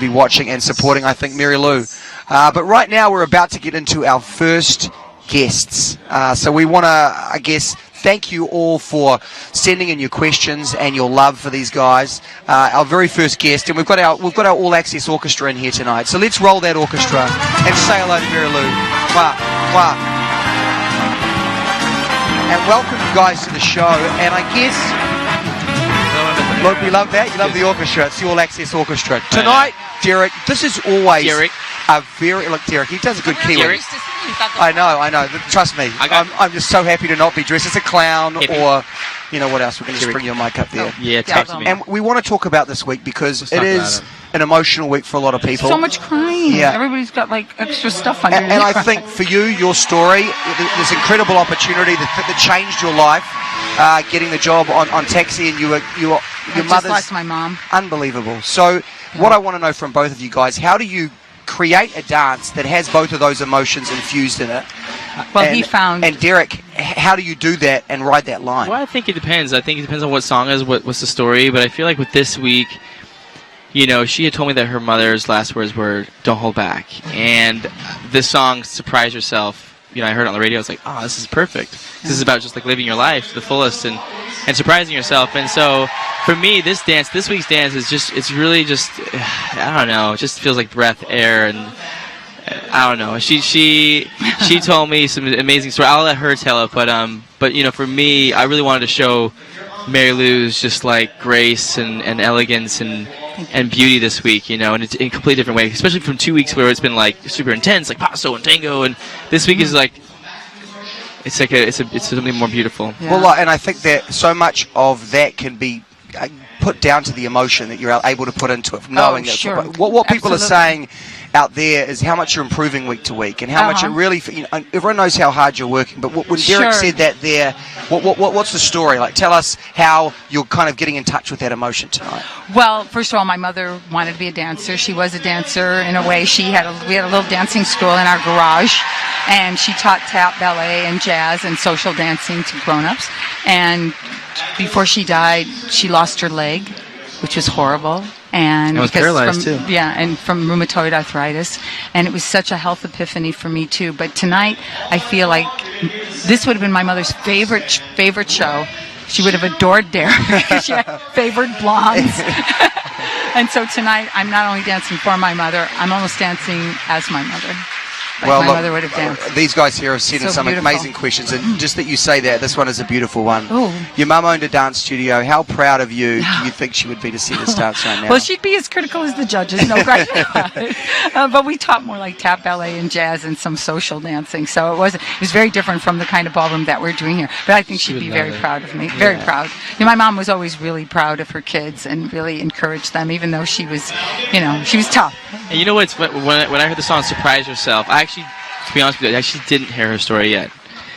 be watching and supporting, I think, Marilu. But right now we're about to get into our first guests. So we want to, I guess, thank you all for sending in your questions and your love for these guys. Our very first guest, and we've got our All Access Orchestra in here tonight. So let's roll that orchestra and say hello to Marilu. Mwah, mwah. And welcome you guys to the show. And I guess, look, we love that. You love the orchestra. It's the All Access Orchestra tonight. Derek, this is always a very Derek. He does a good Kiwi. I know. Trust me, I'm just so happy to not be dressed as a clown or, you know, what else? We're going to just bring your mic up there. Yeah, text me. And we want to talk about this week because it is an emotional week for a lot of people. So much crying. Yeah. Everybody's got like extra stuff on and I think for you, your story, this incredible opportunity that changed your life, getting the job on Taxi, and your mother's just lost my mom. Unbelievable. So what I want to know from both of you guys, how do you create a dance that has both of those emotions infused in it? Well, And Derek, how do you do that and ride that line? Well, I think it depends. I think it depends on what song is, what's the story. But I feel like with this week, you know, she had told me that her mother's last words were, "Don't hold back." And this song, "Surprise Yourself," you know, I heard it on the radio. I was like, oh, this is perfect. This is about just like living your life to the fullest and surprising yourself. And so for me, this week's dance is it's really just, I don't know, it just feels like breath, air, and I don't know. She told me some amazing story. I'll let her tell it, but you know, for me, I really wanted to show Marilu's just like grace and elegance and beauty this week, you know, and it's in a completely different way, especially from 2 weeks where it's been like super intense, like paso and tango, and this week is like it's something more beautiful. Yeah. Well, and I think that so much of that can be put down to the emotion that you're able to put into it, knowing that. Sure. What people are saying out there is how much you're improving week to week, and how much it really, you know, everyone knows how hard you're working, but when Derek said that there, what's the story? Like, tell us how you're kind of getting in touch with that emotion tonight. Well, first of all, my mother wanted to be a dancer. She was a dancer in a way. We had a little dancing school in our garage, and she taught tap, ballet, and jazz and social dancing to grown-ups. And before she died, she lost her leg, which was horrible. And was paralyzed too. Yeah, and from rheumatoid arthritis. And it was such a health epiphany for me too. But tonight, I feel like this would have been my mother's favorite show. She would have adored Derek. She had favored blondes. And so tonight, I'm not only dancing for my mother, I'm almost dancing as my mother. Like my mother would have danced. These guys here have sent in some amazing questions, and just that you say that, this one is a beautiful one. Ooh. Your mum owned a dance studio. How proud of you do you think she would be to see this dance right now? Well, she'd be as critical as the judges, no question about it. But we taught more like tap, ballet, and jazz, and some social dancing. So it was very different from the kind of ballroom that we're doing here. But I think she'd be very proud of me, very proud. You know, my mom was always really proud of her kids and really encouraged them, even though she was, you know, she was tough. And you know what? When I heard the song "Surprise Yourself," to be honest with you, I actually didn't hear her story yet.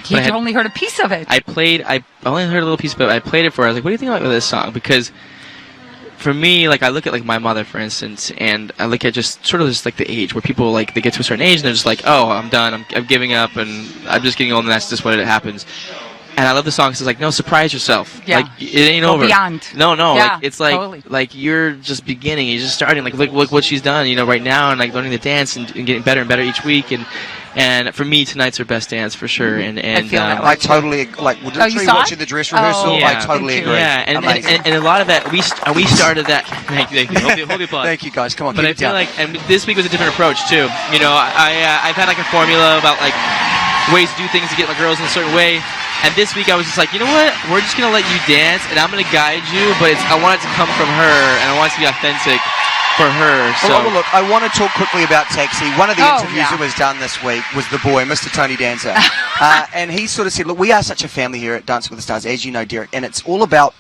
You only heard a piece of it. I only heard a little piece, but I played it for her. I was like, what do you think about this song? Because for me, like, I look at like my mother, for instance, and I look at just sort of just like the age where people like they get to a certain age and they're just like, oh, I'm done, I'm giving up, and I'm just getting old, and that's just what it happens. And I love the song because it's like, no, surprise yourself. Yeah. Like, it ain't over. Beyond. No. Yeah, like, it's like, totally. Like you're just beginning. You're just starting. Like, look what she's done, you know, right now, and like learning to dance and getting better and better each week. And for me, tonight's her best dance for sure. And I feel that way. I totally literally watching the dress rehearsal. Yeah. I totally agree. Yeah, and a lot of that we started that. Thank you. Hold the applause. Thank you guys. Come on. But I feel like, and this week was a different approach too. You know, I've had like a formula about like ways to do things to get my girls in a certain way. And this week I was just like, you know what? We're just gonna let you dance, and I'm gonna guide you. But I want it to come from her, and I want it to be authentic for her. So well, look, I want to talk quickly about Taxi. One of the interviews that was done this week was the boy, Mr. Tony Dancer, and he sort of said, look, we are such a family here at Dancing with the Stars, as you know, Derek, and it's all about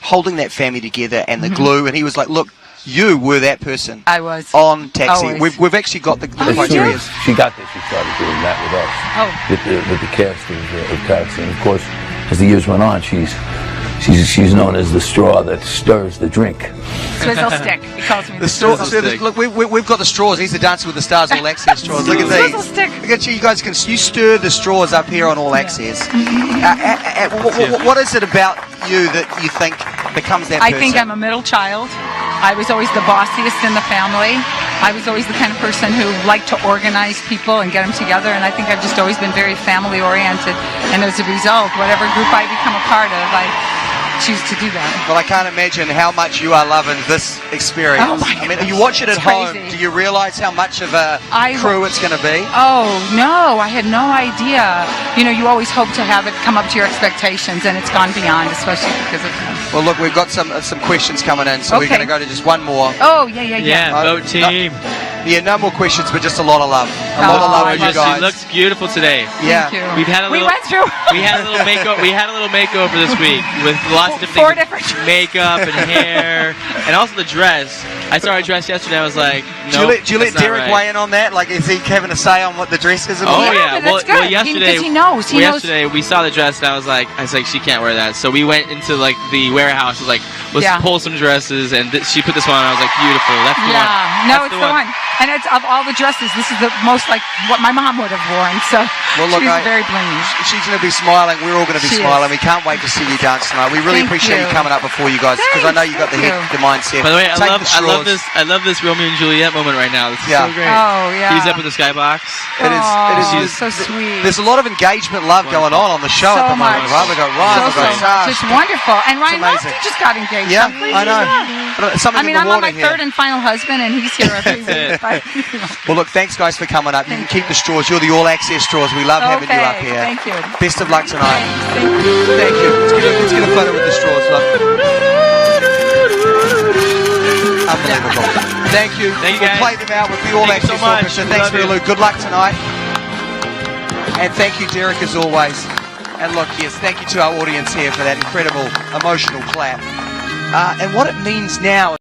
holding that family together and the glue. And he was like, look, you were that person. I was. On Taxi. We've actually got the criteria. She got there, she started doing that with us. With the cast of Taxi. And of course, as the years went on, she's known as the straw that stirs the drink. Swizzle stick. He calls me the swizzle stick. Look, we've got the straws. He's the Dancer with the Stars All Access straws. Look at these. Swizzle stick. Look at you guys. You stir the straws up here on All Access. What is it about you that you think becomes that person? I think I'm a middle child. I was always the bossiest in the family. I was always the kind of person who liked to organize people and get them together, and I think I've just always been very family-oriented. And as a result, whatever group I become a part of, I choose to do that. Well, I can't imagine how much you are loving this experience. Oh my I mean, you watch it at It's home. crazy. Do you realize how much of a crew it's going to be? Oh, no, I had no idea. You know, you always hope to have it come up to your expectations, and it's gone beyond, especially because of him. Well, look, we've got some questions coming in, so we're Okay. going to go to just one more. Oh, yeah. Yeah, vote team. Yeah, no more questions, but just a lot of love. A lot of love for you Gorgeous. guys. She looks beautiful today. Yeah. Thank you. We've had a We little, went through. we had a little makeover. We had a little makeover this week with lots of Four different things, different makeup and hair, and also the dress. I saw her dress yesterday. I was like, no. Do you let Derek weigh in on that? Like, is he having a say on what the dress is? And all Oh that? yeah, but that's well good. yesterday Because he knows. He knows. yesterday we saw the dress and I was like she can't wear that. So we went into like the warehouse. I was like, let's Yeah. pull some dresses, and she put this one on. I was like, beautiful. That's the one. Yeah, no, That's it's the one. And it's of all the dresses, this is the most like what my mom would have worn. So Well, look, she's very blingy. She's going to be smiling. We're all going to be She smiling. is. We can't wait to see you dance tonight. We really Thank appreciate you you. coming up before you guys, because I know you got the Thank the mindset. By the way, I Take love the straws. I love this Romeo and Juliet moment right now. This is Yeah. so great. Oh, yeah. He's up with the skybox. It is so sweet. There's a lot of engagement, love going on the show at So the moment. much. Right? We've got Ryan, we've got so Sash. just wonderful. And Ryan amazing. Lochte just got engaged. Yeah, How crazy I know. is that? But something I mean, in I'm the on water my here. third and final husband, and he's here every week. But, Well, look, thanks guys for coming up. You can keep the straws. You're the all-access straws. We love having you up Okay, here. thank you. Best of luck tonight. Thank you. Thank you. Let's get a photo with the straws, love. Unbelievable. Thank you. Thank you, We'll guys. play them out with the Thank you all-access so much. orchestra. Thanks, Love you. Marilu. Good luck tonight. And thank you, Derek, as always. And look, yes, thank you to our audience here for that incredible emotional clap. And what it means now